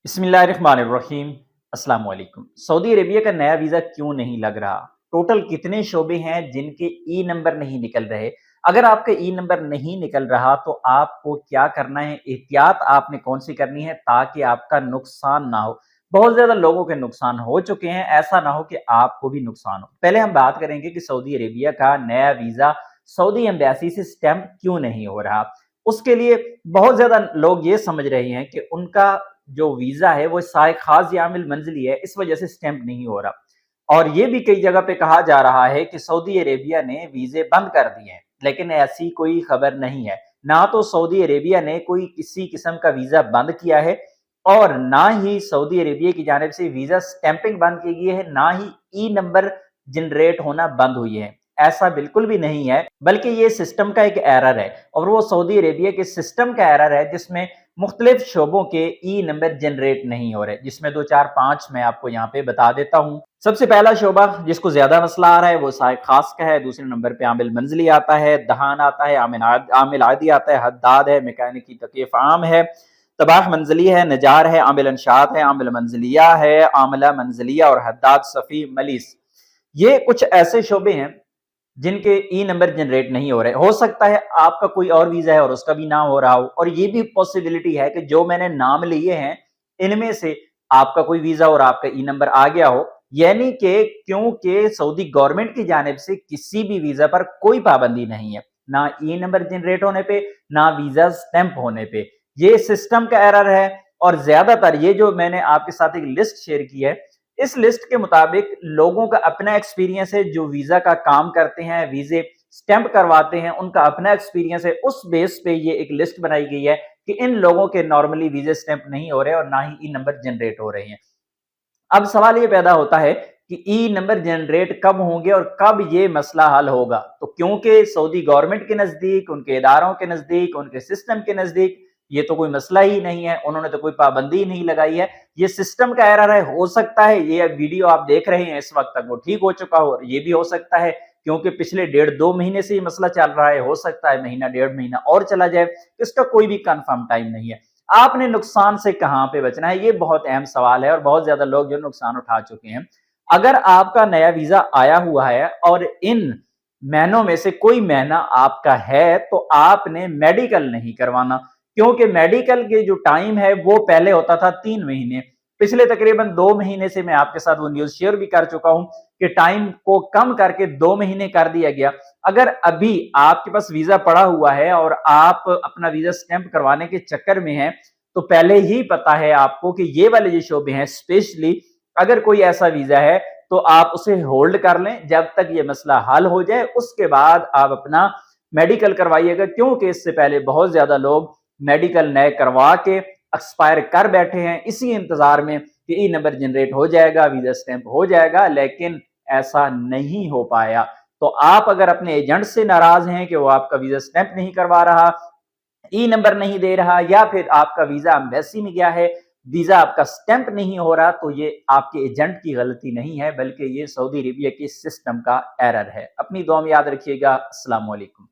बिस्मिल्लाहिर्रहमानिर्रहीम। अस्सलाम वालेकुम। सऊदी अरेबिया का नया वीज़ा क्यों नहीं लग रहा? टोटल कितने शोबे हैं जिनके ई नंबर नहीं निकल रहे? अगर आपका ई नंबर नहीं निकल रहा तो आपको क्या करना है? एहतियात आपने कौन सी करनी है ताकि आपका नुकसान ना हो? बहुत ज़्यादा लोगों के नुकसान हो चुके हैं, ऐसा ना हो कि आपको भी नुकसान हो। पहले हम बात करेंगे कि सऊदी अरेबिया का नया वीज़ा सऊदी एम्बेसी से स्टैम्प क्यों नहीं हो रहा? उसके लिए बहुत ज़्यादा लोग ये समझ रहे हैं कि उनका जो वीज़ा है वो शायद खास यामिल मंजिली है, इस वजह से स्टैम्प नहीं हो रहा। और ये भी कई जगह पे कहा जा रहा है कि सऊदी अरेबिया ने वीज़े बंद कर दिए हैं, लेकिन ऐसी कोई खबर नहीं है। ना तो सऊदी अरेबिया ने कोई किसी किस्म का वीज़ा बंद किया है और ना ही सऊदी अरेबिया की जानिब से वीज़ा स्टैंपिंग बंद की गई है, ना ही ई नंबर जनरेट होना बंद हुई है। ऐसा बिल्कुल भी नहीं है, बल्कि ये सिस्टम का एक एरर है और वो सऊदी अरेबिया के सिस्टम का एरर है जिसमें मुख्तलिफ शोबों के ई नंबर जनरेट नहीं हो रहे, जिसमें 2 4 5 मैं आपको यहाँ पे बता देता हूँ। सबसे पहला शोबा जिसको ज्यादा मसला आ रहा है वो साइक खास का है। दूसरे नंबर पे आमिल मंजली आता है, दहान आता है, आमिल आदि आता है, हद्दाद है, मैकेनिकी तकीफ आम है, तबाह मंजली है, नजार है, आमिल अंशात है, आमिल मंजलिया है, आमला मंजलिया और हद्दाद सफ़ी मलिस। ये कुछ ऐसे शोबे हैं जिनके ई नंबर जनरेट नहीं हो रहे। हो सकता है आपका कोई और वीजा है और उसका भी ना हो रहा हो, और ये भी पॉसिबिलिटी है कि जो मैंने नाम लिए हैं इनमें से आपका कोई वीजा और आपका ई नंबर आ गया हो। यानी कि क्योंकि सऊदी गवर्नमेंट की जानिब से किसी भी वीजा पर कोई पाबंदी नहीं है, ना ई नंबर जनरेट होने पे, ना वीजा स्टैंप होने पे। ये सिस्टम का एरर है। और ज्यादातर ये जो मैंने आपके साथ एक लिस्ट शेयर की है, इस लिस्ट के मुताबिक लोगों का अपना एक्सपीरियंस है, जो वीजा का काम करते हैं, वीजे स्टैंप करवाते हैं, उनका अपना एक्सपीरियंस है। उस बेस पे ये एक लिस्ट बनाई गई है कि इन लोगों के नॉर्मली वीजे स्टैंप नहीं हो रहे और ना ही ई नंबर जनरेट हो रहे हैं। अब सवाल ये पैदा होता है कि ई नंबर जनरेट कब होंगे और कब ये मसला हल होगा। तो क्योंकि सऊदी गवर्नमेंट के नजदीक, उनके इदारों के नजदीक, उनके सिस्टम के नजदीक ये तो कोई मसला ही नहीं है, उन्होंने तो कोई पाबंदी नहीं लगाई है, ये सिस्टम का एरर है। हो सकता है ये वीडियो आप देख रहे हैं इस वक्त तक वो ठीक हो चुका हो, और ये भी हो सकता है क्योंकि पिछले 1.5-2 महीने से ये मसला चल रहा है, हो सकता है महीना 1.5 महीना और चला जाए, इसका कोई भी कंफर्म टाइम नहीं है। आपने नुकसान से कहां पे बचना है, ये बहुत अहम सवाल है और बहुत ज्यादा लोग जो नुकसान उठा चुके हैं। अगर आपका नया वीजा आया हुआ है और इन महीनों में से कोई महीना आपका है तो आपने मेडिकल नहीं करवाना, क्योंकि मेडिकल के जो टाइम है वो पहले होता था 3 महीने। पिछले तकरीबन 2 महीने से मैं आपके साथ वो न्यूज शेयर भी कर चुका हूं कि टाइम को कम करके 2 महीने कर दिया गया। अगर अभी आपके पास वीजा पड़ा हुआ है और आप अपना वीजा स्टैंप करवाने के चक्कर में हैं, तो पहले ही पता है आपको कि ये वाले जो शोबे हैं, स्पेशली अगर कोई ऐसा वीजा है तो आप उसे होल्ड कर लें जब तक ये मसला हल हो जाए, उसके बाद आप अपना मेडिकल करवाइएगा। क्योंकि इससे पहले बहुत ज्यादा लोग मेडिकल नए करवा के एक्सपायर कर बैठे हैं इसी इंतजार में कि ई नंबर जनरेट हो जाएगा, वीजा स्टैंप हो जाएगा, लेकिन ऐसा नहीं हो पाया। तो आप अगर अपने एजेंट से नाराज हैं कि वो आपका वीजा स्टैंप नहीं करवा रहा, ई नंबर नहीं दे रहा, या फिर आपका वीजा एम्बेसी में गया है, वीजा आपका स्टैंप नहीं हो रहा, तो ये आपके एजेंट की गलती नहीं है, बल्कि ये सऊदी अरेबिया के सिस्टम का एरर है। अपनी दुआ में याद रखिएगा। अस्सलाम वालेकुम।